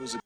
Who's a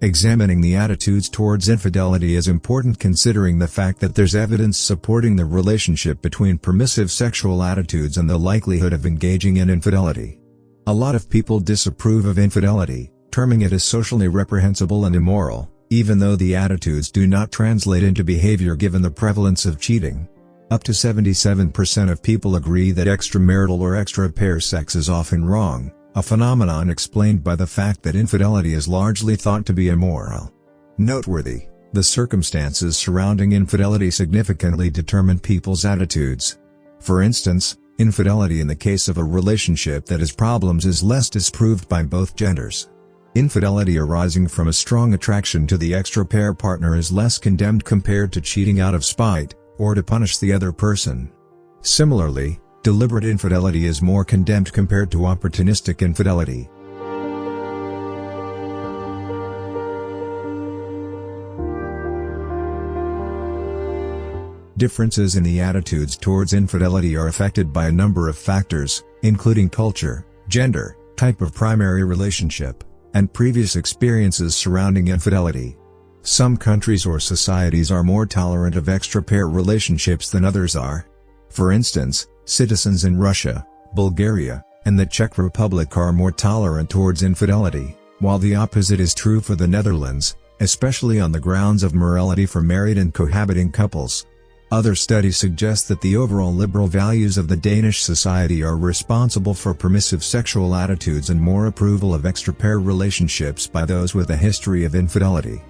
Examining the attitudes towards infidelity is important, considering the fact that there's evidence supporting the relationship between permissive sexual attitudes and the likelihood of engaging in infidelity. A lot of people disapprove of infidelity, terming it as socially reprehensible and immoral, even though the attitudes do not translate into behavior given the prevalence of cheating. Up to 77% of people agree that extramarital or extra-pair sex is often wrong, a phenomenon explained by the fact that infidelity is largely thought to be immoral. Noteworthy, the circumstances surrounding infidelity significantly determine people's attitudes. For instance, infidelity in the case of a relationship that has problems is less disapproved by both genders. Infidelity arising from a strong attraction to the extra-pair partner is less condemned compared to cheating out of spite, or to punish the other person. Similarly, deliberate infidelity is more condemned compared to opportunistic infidelity. Differences in the attitudes towards infidelity are affected by a number of factors, including culture, gender, type of primary relationship, and previous experiences surrounding infidelity. Some countries or societies are more tolerant of extra-pair relationships than others are. For instance, citizens in Russia, Bulgaria, and the Czech Republic are more tolerant towards infidelity, while the opposite is true for the Netherlands, especially on the grounds of morality for married and cohabiting couples. Other studies suggest that the overall liberal values of the Danish society are responsible for permissive sexual attitudes and more approval of extra-pair relationships by those with a history of infidelity.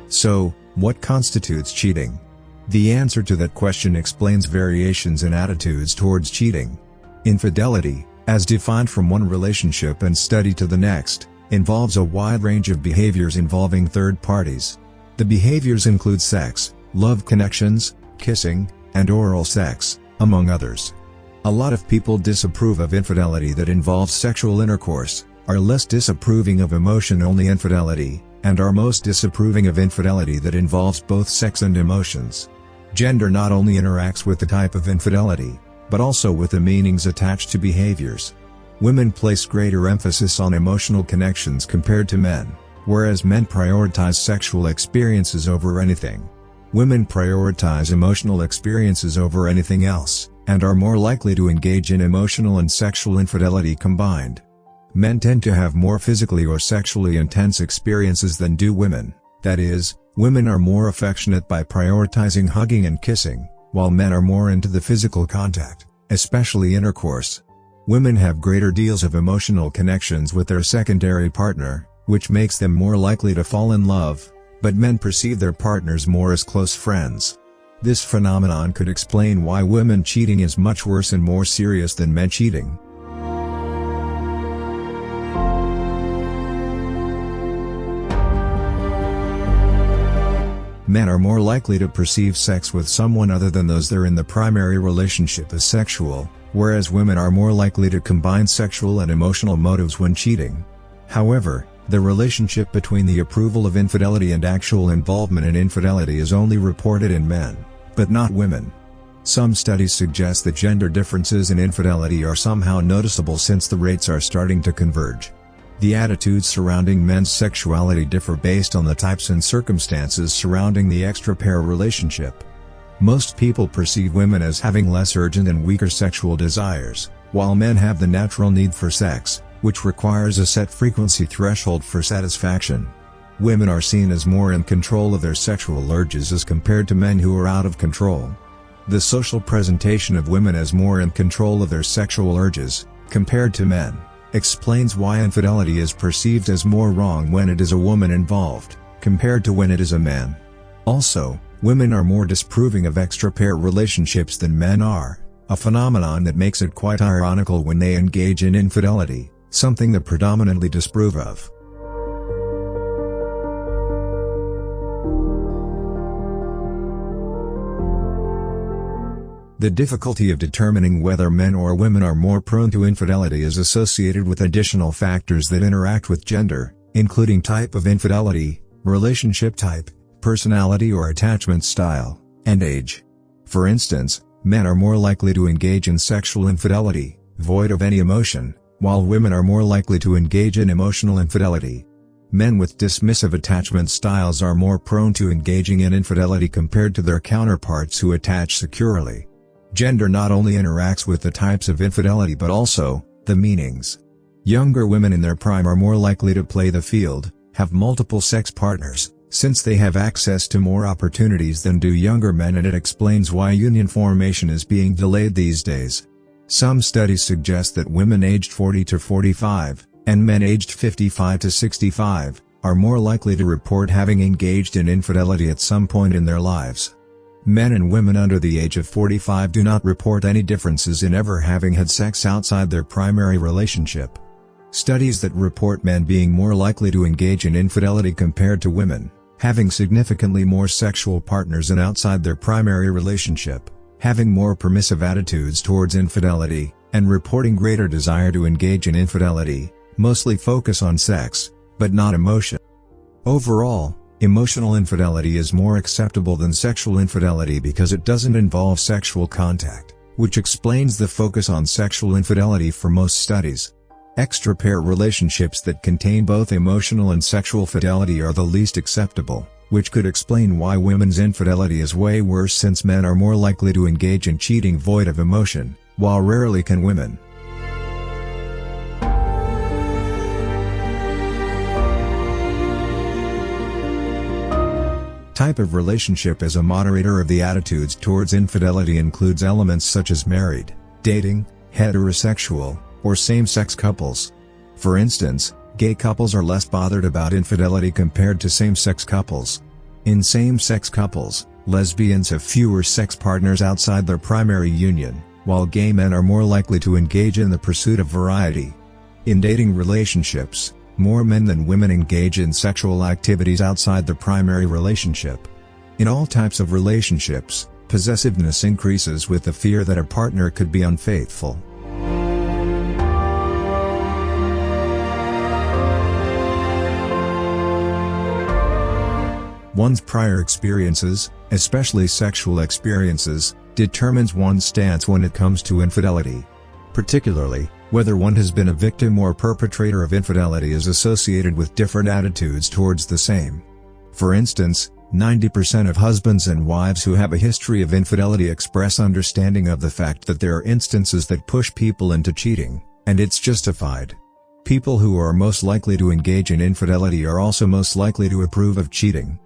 So, what constitutes cheating? The answer to that question explains variations in attitudes towards cheating. Infidelity, as defined from one relationship and study to the next, involves a wide range of behaviors involving third parties. The behaviors include sex, love connections, kissing, and oral sex, among others. A lot of people disapprove of infidelity that involves sexual intercourse, are less disapproving of emotion-only infidelity, and are most disapproving of infidelity that involves both sex and emotions. Gender not only interacts with the type of infidelity, but also with the meanings attached to behaviors. Women place greater emphasis on emotional connections compared to men, whereas men prioritize sexual experiences over anything. Women prioritize emotional experiences over anything else, and are more likely to engage in emotional and sexual infidelity combined. Men tend to have more physically or sexually intense experiences than do women, that is, women are more affectionate by prioritizing hugging and kissing, while men are more into the physical contact, especially intercourse. Women have greater deals of emotional connections with their secondary partner, which makes them more likely to fall in love, but men perceive their partners more as close friends. This phenomenon could explain why women cheating is much worse and more serious than men cheating. Men are more likely to perceive sex with someone other than those they're in the primary relationship as sexual, whereas women are more likely to combine sexual and emotional motives when cheating. However, the relationship between the approval of infidelity and actual involvement in infidelity is only reported in men, but not women. Some studies suggest that gender differences in infidelity are somehow noticeable since the rates are starting to converge. The attitudes surrounding men's sexuality differ based on the types and circumstances surrounding the extra-pair relationship. Most people perceive women as having less urgent and weaker sexual desires, while men have the natural need for sex, which requires a set frequency threshold for satisfaction. Women are seen as more in control of their sexual urges as compared to men who are out of control. The social presentation of women as more in control of their sexual urges, compared to men, explains why infidelity is perceived as more wrong when it is a woman involved, compared to when it is a man. Also, women are more disapproving of extra-pair relationships than men are, a phenomenon that makes it quite ironical when they engage in infidelity, something they predominantly disapprove of. The difficulty of determining whether men or women are more prone to infidelity is associated with additional factors that interact with gender, including type of infidelity, relationship type, personality or attachment style, and age. For instance, men are more likely to engage in sexual infidelity, void of any emotion, while women are more likely to engage in emotional infidelity. Men with dismissive attachment styles are more prone to engaging in infidelity compared to their counterparts who attach securely. Gender not only interacts with the types of infidelity but also the meanings. Younger women in their prime are more likely to play the field, have multiple sex partners, since they have access to more opportunities than do younger men, and it explains why union formation is being delayed these days. Some studies suggest that women aged 40 to 45, and men aged 55 to 65, are more likely to report having engaged in infidelity at some point in their lives. Men and women under the age of 45 do not report any differences in ever having had sex outside their primary relationship. Studies that report men being more likely to engage in infidelity compared to women, having significantly more sexual partners and outside their primary relationship, having more permissive attitudes towards infidelity, and reporting greater desire to engage in infidelity, mostly focus on sex, but not emotion. Overall, emotional infidelity is more acceptable than sexual infidelity because it doesn't involve sexual contact, which explains the focus on sexual infidelity for most studies. Extra-pair relationships that contain both emotional and sexual fidelity are the least acceptable, which could explain why women's infidelity is way worse since men are more likely to engage in cheating void of emotion, while rarely can women. Type of relationship as a moderator of the attitudes towards infidelity includes elements such as married, dating, heterosexual, or same-sex couples. For instance, gay couples are less bothered about infidelity compared to same-sex couples. In same-sex couples, lesbians have fewer sex partners outside their primary union, while gay men are more likely to engage in the pursuit of variety. In dating relationships, more men than women engage in sexual activities outside their primary relationship. In all types of relationships, possessiveness increases with the fear that a partner could be unfaithful. One's prior experiences, especially sexual experiences, determines one's stance when it comes to infidelity. Particularly, whether one has been a victim or perpetrator of infidelity is associated with different attitudes towards the same. For instance, 90% of husbands and wives who have a history of infidelity express understanding of the fact that there are instances that push people into cheating, and it's justified. People who are most likely to engage in infidelity are also most likely to approve of cheating.